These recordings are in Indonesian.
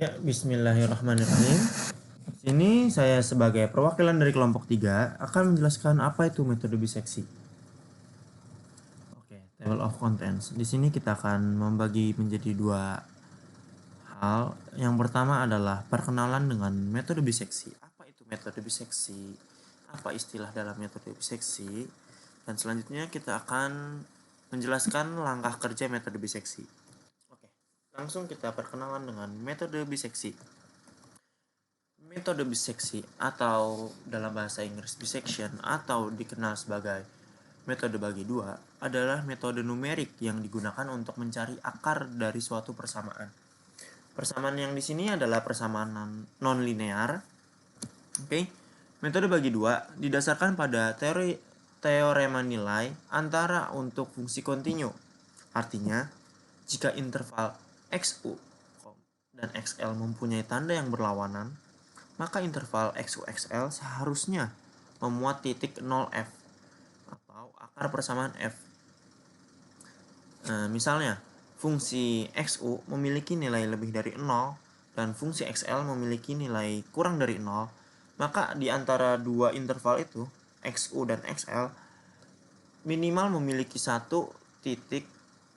Ya, bismillahirrahmanirrahim. Sini saya sebagai perwakilan dari kelompok 3 akan menjelaskan apa itu metode biseksi. Oke, table of contents. Di sini kita akan membagi menjadi dua hal. Yang pertama adalah perkenalan dengan metode biseksi. Apa itu metode biseksi? Apa istilah dalam metode biseksi? Dan selanjutnya kita akan menjelaskan langkah kerja metode biseksi. Oke, langsung kita perkenalan dengan metode biseksi. Metode biseksi atau dalam bahasa Inggris bisection atau dikenal sebagai metode bagi dua adalah metode numerik yang digunakan untuk mencari akar dari suatu persamaan. Persamaan yang di sini adalah persamaan non-linear. Oke. Metode bagi dua didasarkan pada teorema nilai antara untuk fungsi kontinu. Artinya, jika interval XU dan XL mempunyai tanda yang berlawanan, maka interval XU-XL seharusnya memuat titik 0F atau akar persamaan F. Misalnya, fungsi XU memiliki nilai lebih dari 0 dan fungsi XL memiliki nilai kurang dari 0, maka di antara dua interval itu, XU dan XL, minimal memiliki satu titik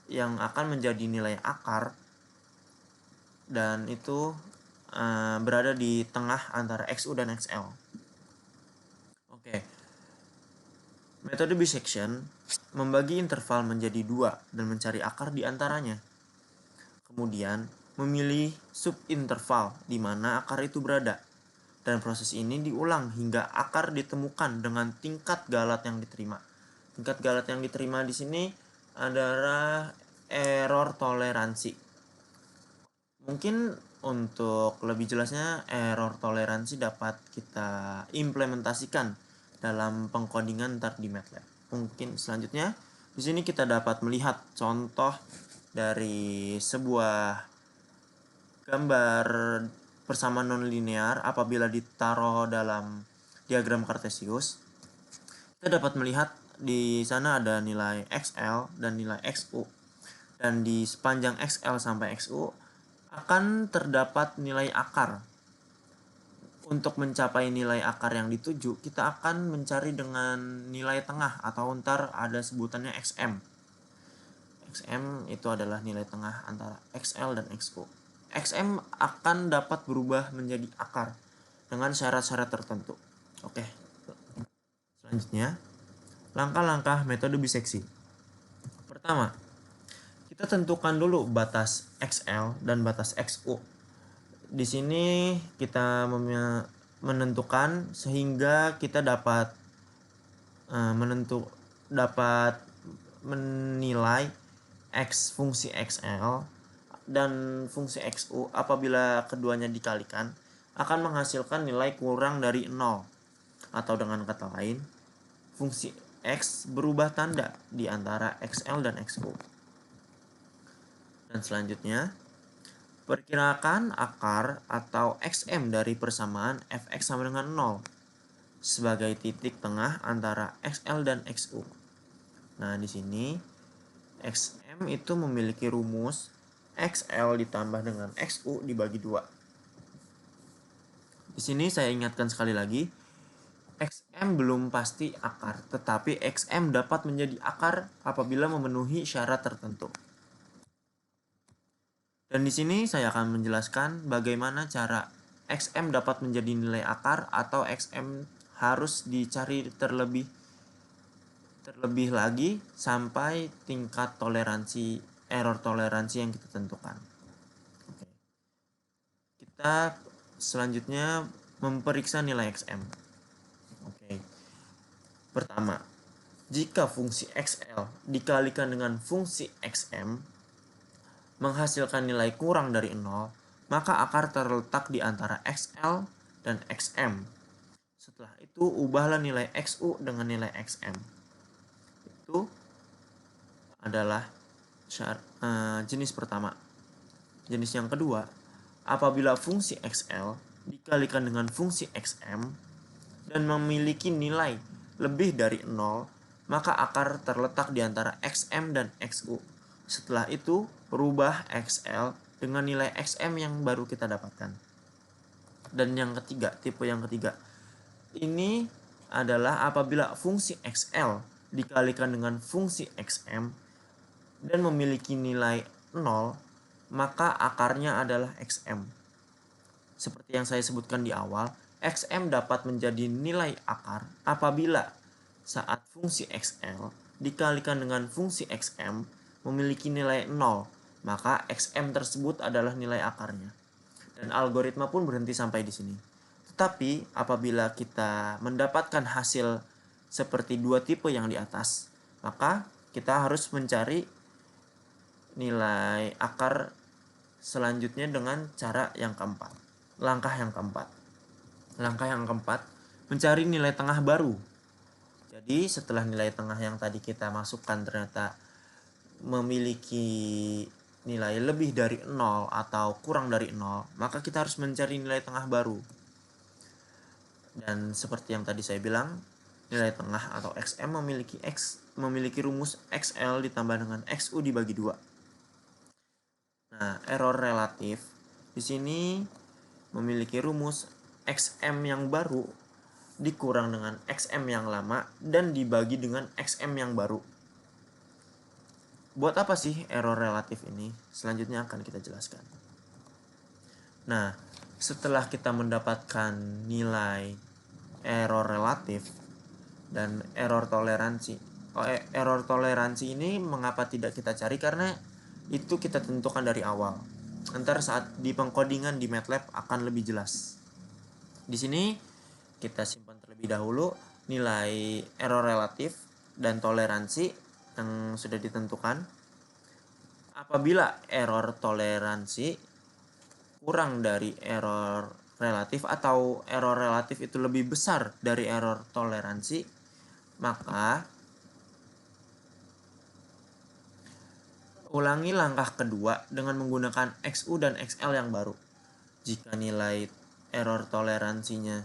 yang akan menjadi nilai akar dan itu berada di tengah antara XU dan XL. Oke. Metode bisection membagi interval menjadi dua dan mencari akar di antaranya. Kemudian, memilih subinterval di mana akar itu berada. Dan proses ini diulang hingga akar ditemukan dengan tingkat galat yang diterima. Tingkat galat yang diterima di sini adalah error toleransi. Mungkin untuk lebih jelasnya error toleransi dapat kita implementasikan dalam pengkodingan ntar di MATLAB. Mungkin selanjutnya di sini kita dapat melihat contoh dari sebuah gambar persamaan nonlinear apabila ditaruh dalam diagram Cartesius. Kita dapat melihat di sana ada nilai XL dan nilai XU. Dan di sepanjang XL sampai XU akan terdapat nilai akar. Untuk mencapai nilai akar yang dituju, kita akan mencari dengan nilai tengah atau ntar ada sebutannya XM. XM itu adalah nilai tengah antara XL dan XU. XM akan dapat berubah menjadi akar dengan syarat-syarat tertentu. Oke. Selanjutnya, langkah-langkah metode biseksi. Pertama, kita tentukan dulu batas XL dan batas XU. Di sini kita menentukan sehingga kita dapat menilai x fungsi XL dan fungsi XU apabila keduanya dikalikan akan menghasilkan nilai kurang dari 0. Atau dengan kata lain, fungsi X berubah tanda di antara XL dan XU. Dan selanjutnya, perkirakan akar atau XM dari persamaan Fx sama dengan 0 sebagai titik tengah antara XL dan XU. Nah, di sini XM itu memiliki rumus XL ditambah dengan XU dibagi 2. Di sini saya ingatkan sekali lagi, XM belum pasti akar, tetapi XM dapat menjadi akar apabila memenuhi syarat tertentu. Dan di sini saya akan menjelaskan bagaimana cara XM dapat menjadi nilai akar atau XM harus dicari terlebih lagi sampai tingkat error toleransi yang kita tentukan. Oke. Kita selanjutnya memeriksa nilai XM. Oke. Pertama, jika fungsi XL dikalikan dengan fungsi XM menghasilkan nilai kurang dari 0, maka akar terletak di antara XL dan XM. Setelah itu, ubahlah nilai XU dengan nilai XM. Itu adalah jenis pertama. Jenis yang kedua, apabila fungsi XL dikalikan dengan fungsi XM dan memiliki nilai lebih dari 0, maka akar terletak di antara XM dan XU. Setelah itu, rubah XL dengan nilai XM yang baru kita dapatkan. Dan yang ketiga, tipe yang ketiga, ini adalah apabila fungsi XL dikalikan dengan fungsi XM dan memiliki nilai 0, maka akarnya adalah XM. Seperti yang saya sebutkan di awal, XM dapat menjadi nilai akar apabila saat fungsi XL dikalikan dengan fungsi XM memiliki nilai 0, maka XM tersebut adalah nilai akarnya. Dan algoritma pun berhenti sampai di sini. Tetapi apabila kita mendapatkan hasil seperti dua tipe yang di atas, maka kita harus mencari nilai akar selanjutnya dengan cara yang keempat. Langkah yang keempat, mencari nilai tengah baru. Jadi setelah nilai tengah yang tadi kita masukkan ternyata memiliki nilai lebih dari 0 atau kurang dari 0, maka kita harus mencari nilai tengah baru. Dan seperti yang tadi saya bilang, nilai tengah atau XM memiliki rumus XL ditambah dengan XU dibagi 2. Nah, error relatif di sini memiliki rumus XM yang baru dikurang dengan XM yang lama dan dibagi dengan XM yang baru. Buat apa sih error relatif ini? Selanjutnya akan kita jelaskan. Nah, setelah kita mendapatkan nilai error relatif dan error toleransi. Error toleransi ini mengapa tidak kita cari? Karena itu kita tentukan dari awal. Ntar saat di pengkodingan di MATLAB akan lebih jelas. Di sini kita simpan terlebih dahulu nilai error relatif dan toleransi yang sudah ditentukan. Apabila error toleransi kurang dari error relatif atau error relatif itu lebih besar dari error toleransi, maka ulangi langkah kedua dengan menggunakan XU dan XL yang baru. Jika nilai error toleransinya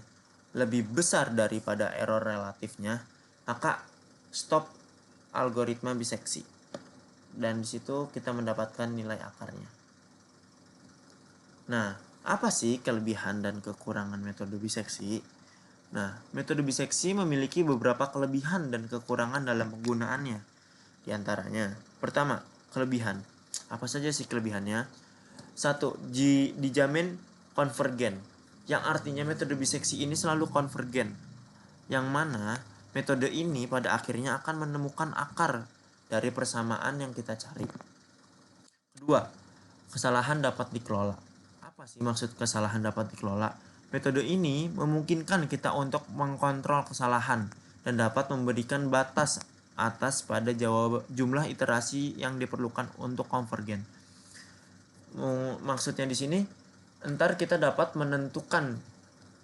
lebih besar daripada error relatifnya, maka stop algoritma biseksi. Dan disitu kita mendapatkan nilai akarnya. Nah, apa sih kelebihan dan kekurangan metode biseksi? Nah, metode biseksi memiliki beberapa kelebihan dan kekurangan dalam penggunaannya. Di antaranya, pertama, kelebihan. Apa saja sih kelebihannya? 1. Dijamin konvergen, yang artinya metode biseksi ini selalu konvergen, yang mana metode ini pada akhirnya akan menemukan akar dari persamaan yang kita cari. Kedua, kesalahan dapat dikelola. Apa sih maksud kesalahan dapat dikelola? Metode ini memungkinkan kita untuk mengkontrol kesalahan dan dapat memberikan batas atas pada jumlah iterasi yang diperlukan untuk konvergen. Maksudnya di sini, ntar kita dapat menentukan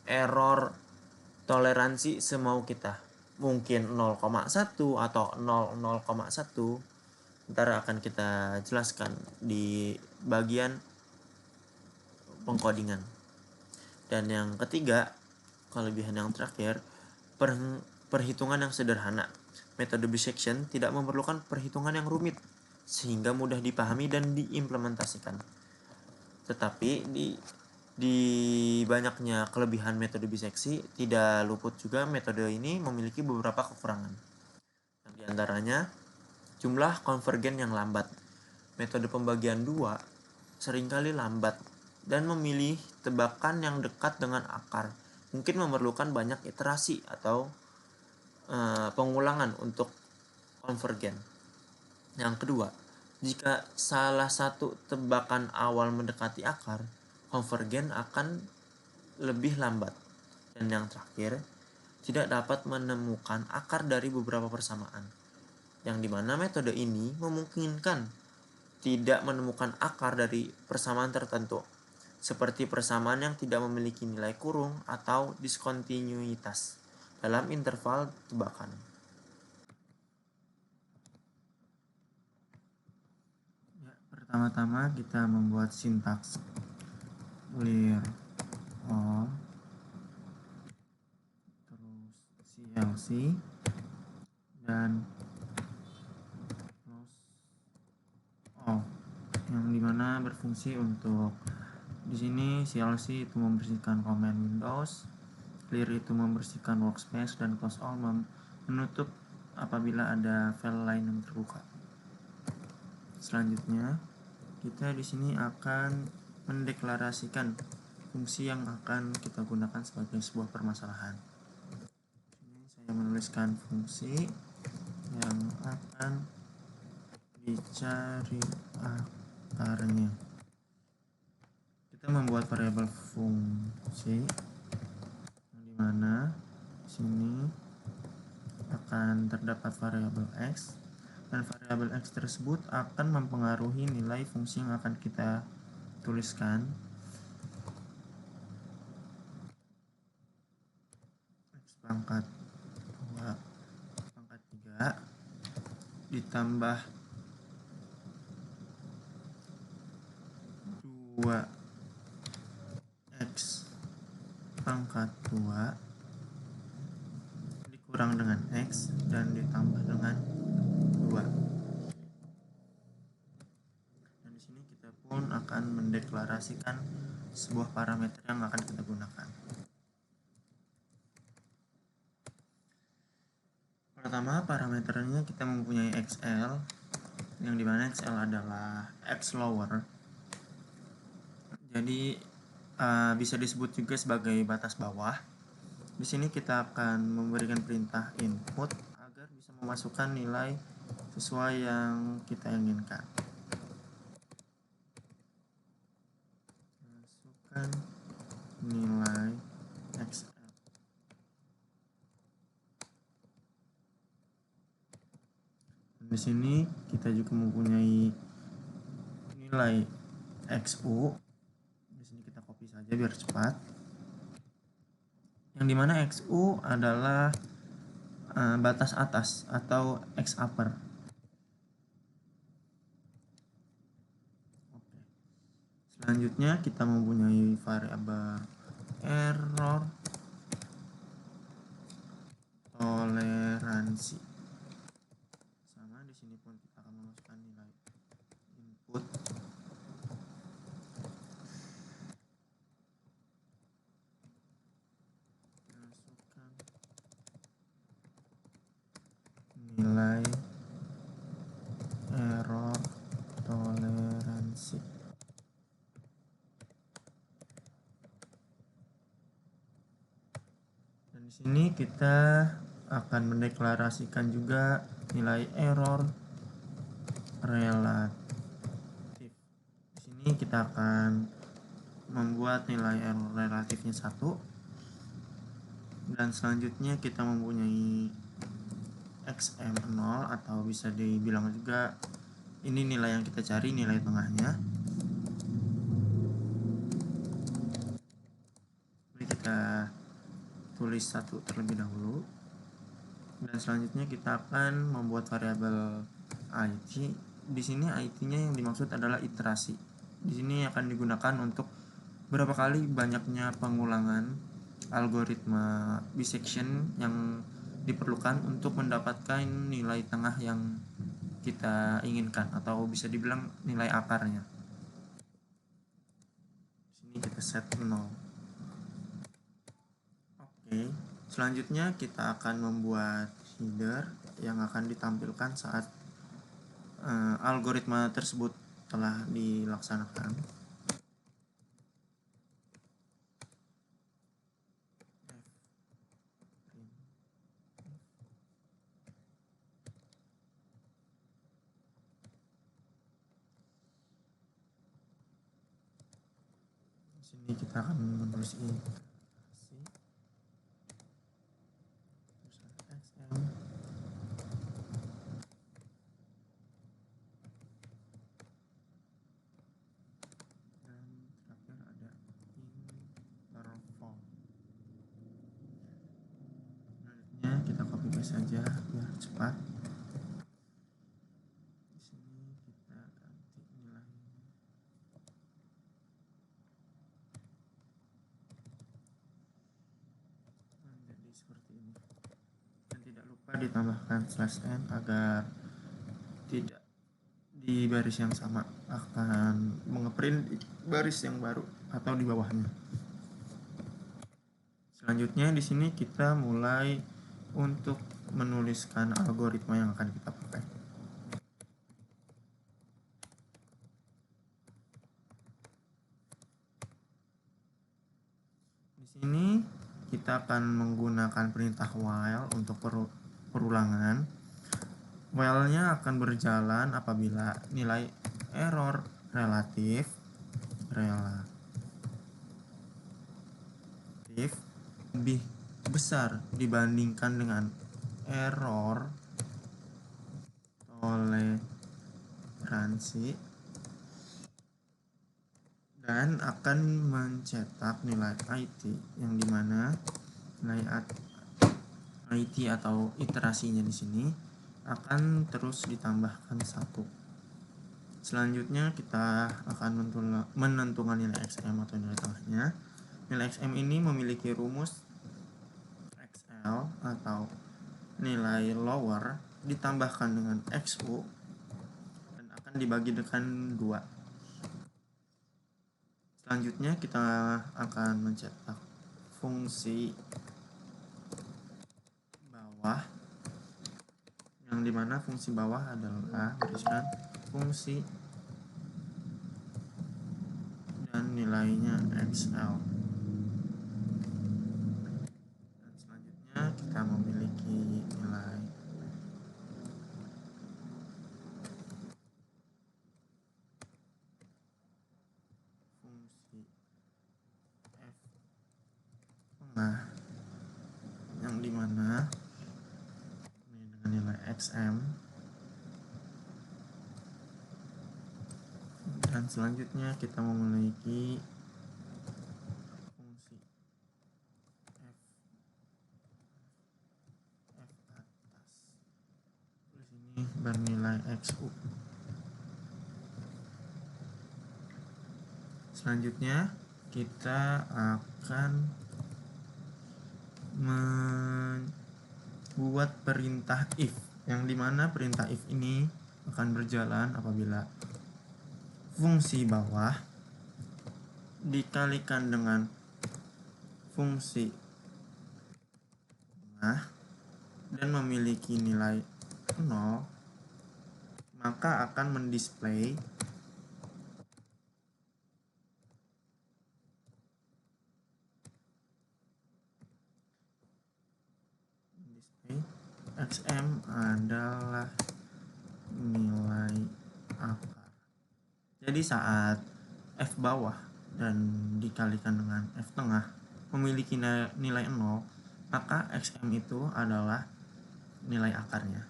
error toleransi semau kita. Mungkin 0,1 atau 0,1. Ntar akan kita jelaskan di bagian pengkodingan. Dan yang ketiga, kelebihan yang terakhir, perhitungan yang sederhana. Metode bisection tidak memerlukan perhitungan yang rumit, sehingga mudah dipahami dan diimplementasikan. Tetapi di banyaknya kelebihan metode biseksi, tidak luput juga metode ini memiliki beberapa kekurangan. Di antaranya, jumlah konvergen yang lambat. Metode pembagian 2 seringkali lambat dan memilih tebakan yang dekat dengan akar. Mungkin memerlukan banyak iterasi atau pengulangan untuk konvergen. Yang kedua, jika salah satu tebakan awal mendekati akar, konvergen akan lebih lambat. Dan yang terakhir, tidak dapat menemukan akar dari beberapa persamaan, yang dimana metode ini memungkinkan tidak menemukan akar dari persamaan tertentu, seperti persamaan yang tidak memiliki nilai kurung atau diskontinuitas dalam interval tebakan. Ya, pertama-tama kita membuat sintaks clear all, terus CLC, dan close all, yang dimana berfungsi untuk di sini CLC itu membersihkan command Windows, clear itu membersihkan workspace, dan close all menutup apabila ada file lain yang terbuka. Selanjutnya, kita di sini akan mendeklarasikan fungsi yang akan kita gunakan sebagai sebuah permasalahan. Ini saya menuliskan fungsi yang akan dicari akarnya. Kita membuat variabel fungsi yang dimana di sini akan terdapat variabel x, dan variabel x tersebut akan mempengaruhi nilai fungsi yang akan kita tuliskan. X pangkat 2 pangkat 3 ditambah 2x pangkat 2 dikurang dengan x dan ditambah dengan 2. Dan di sini kita pun akan mendeklarasikan sebuah parameter yang akan kita gunakan. Pertama, parameternya kita mempunyai xl, yang dimana xl adalah x lower. Jadi bisa disebut juga sebagai batas bawah. Di sini kita akan memberikan perintah input agar bisa memasukkan nilai sesuai yang kita inginkan. Masukkan nilai xl. Di sini kita juga mempunyai nilai xu. Di sini kita copy saja biar cepat. Yang dimana xu adalah batas atas atau x upper. Oke. Selanjutnya kita mempunyai variabel error toleransi. Sama, di sini pun kita akan memasukkan nilai input. Masukkan nilai error toleransi. Dan di sini kita akan mendeklarasikan juga nilai error relatif. Di sini kita akan membuat nilai error relatifnya 1. Dan selanjutnya kita mempunyai xm0, atau bisa dibilang juga ini nilai yang kita cari, nilai tengahnya. Jadi kita tulis 1 terlebih dahulu, dan selanjutnya kita akan membuat variabel it. Di sini it-nya yang dimaksud adalah iterasi. Di sini akan digunakan untuk berapa kali banyaknya pengulangan algoritma bisection yang diperlukan untuk mendapatkan nilai tengah yang kita inginkan, atau bisa dibilang nilai akarnya. Di sini kita set 0. Oke, selanjutnya kita akan membuat header yang akan ditampilkan saat algoritma tersebut telah dilaksanakan. Di sini kita akan menulis ini xm. Kita copy paste saja biar cepat. Di sini kita ganti nilainya. Jadi seperti ini. Dan tidak lupa ditambahkan /n agar tidak di baris yang sama akan mengeprint di baris yang baru atau di bawahnya. Selanjutnya di sini kita mulai untuk menuliskan algoritma yang akan kita pakai. Di sini kita akan menggunakan perintah while untuk perulangan. While-nya akan berjalan apabila nilai error relatif lebih besar dibandingkan dengan error toleransi dan akan mencetak nilai IT yang dimana nilai IT atau iterasinya di sini akan terus ditambahkan 1. Selanjutnya kita akan menentukan nilai XM atau nilai tengahnya. Nilai XM ini memiliki rumus XL atau nilai lower ditambahkan dengan XU dan akan dibagi dengan 2. Selanjutnya kita akan mencetak fungsi bawah yang dimana fungsi bawah adalah berisikan fungsi dan nilainya XL. Dan selanjutnya kita memiliki nilai fungsi F tengah yang dimana ini dengan nilai XM. Dan selanjutnya kita memiliki fungsi F atas. Di sini bernilai XU. Selanjutnya kita akan membuat perintah if yang dimana perintah if ini akan berjalan apabila fungsi bawah dikalikan dengan fungsi tengah dan memiliki nilai 0, maka akan mendisplay XM adalah nilai akar. Jadi saat F bawah dan dikalikan dengan F tengah memiliki nilai 0, maka XM itu adalah nilai akarnya.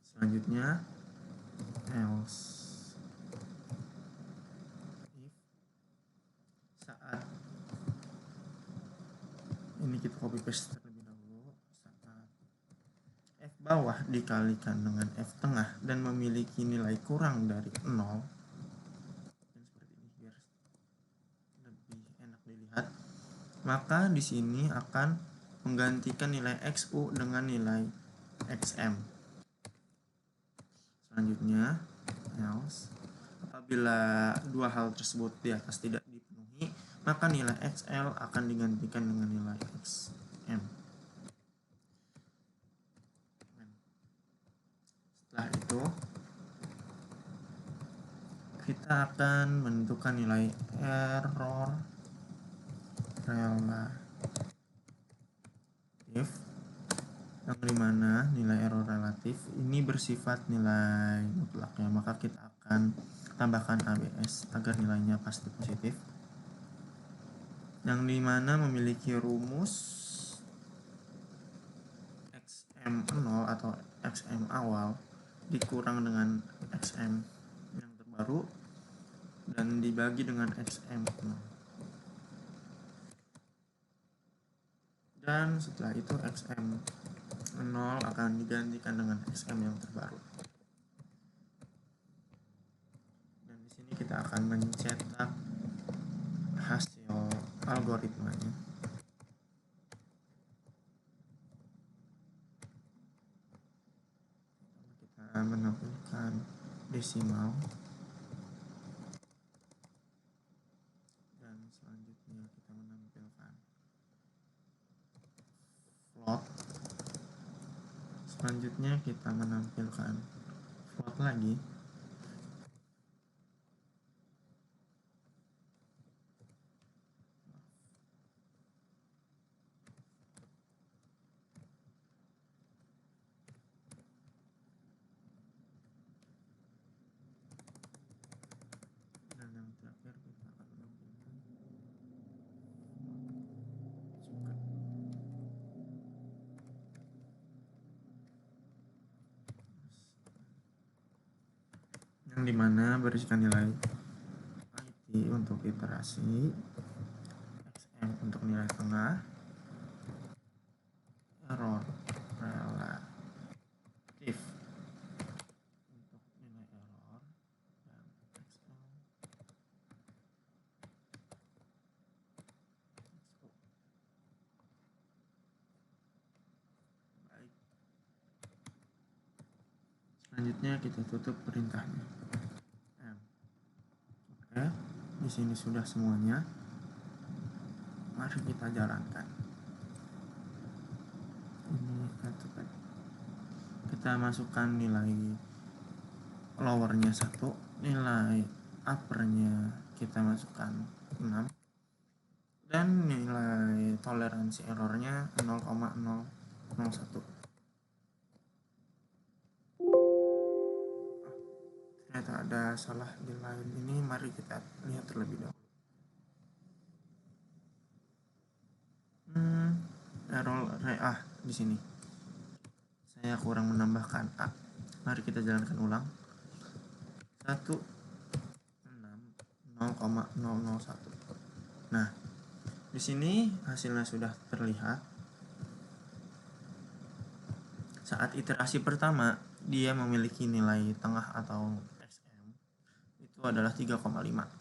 Selanjutnya else if saat ini kita copy paste terlebih dahulu. Saat F bawah dikalikan dengan F tengah dan memiliki nilai kurang dari 0, dan seperti ini biar lebih enak dilihat, maka di sini akan menggantikan nilai XU dengan nilai XM. Selanjutnya else apabila dua hal tersebut di atas tidak dipenuhi, maka nilai XL akan digantikan dengan nilai XM. Setelah itu kita akan menentukan nilai error relatif yang dimana nilai error relatif ini bersifat nilai mutlaknya, maka kita akan tambahkan ABS agar nilainya pasti positif, yang dimana memiliki rumus XM0 atau XM awal dikurang dengan XM yang terbaru dan dibagi dengan XM0. Dan setelah itu XM0 akan digantikan dengan XM yang terbaru. Dan di sini kita akan mencetak hasil algoritmanya. Kita desimal, dan selanjutnya kita menampilkan float. Selanjutnya kita menampilkan float lagi. Dan yang terakhir kita akan menampilkan juga. Yang dimana berisikan nilai IT untuk iterasi, XM untuk nilai tengah, error relatif untuk nilai error, dan XL baik. Selanjutnya kita tutup perintahnya. Oke, di sini sudah semuanya. Mari kita jalankan. Ini kita masukkan nilai lowernya 1, nilai uppernya kita masukkan 6, dan nilai toleransi errornya 0,001. Ternyata ada salah di line ini, mari kita lihat terlebih dahulu. Error di sini saya kurang menambahkan A. Mari kita jalankan ulang. 16 0,001. Nah, di sini hasilnya sudah terlihat. Saat iterasi pertama dia memiliki nilai tengah atau XM itu adalah 3,5,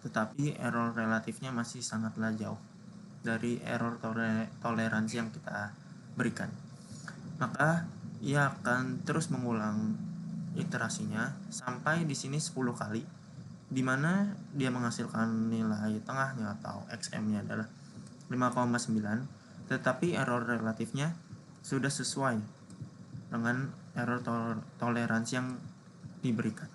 tetapi error relatifnya masih sangatlah jauh dari error toleransi yang kita berikan. Maka ia akan terus mengulang iterasinya sampai di sini 10 kali, di mana dia menghasilkan nilai tengahnya atau XM-nya adalah 5,9, tetapi error relatifnya sudah sesuai dengan error toleransi yang diberikan.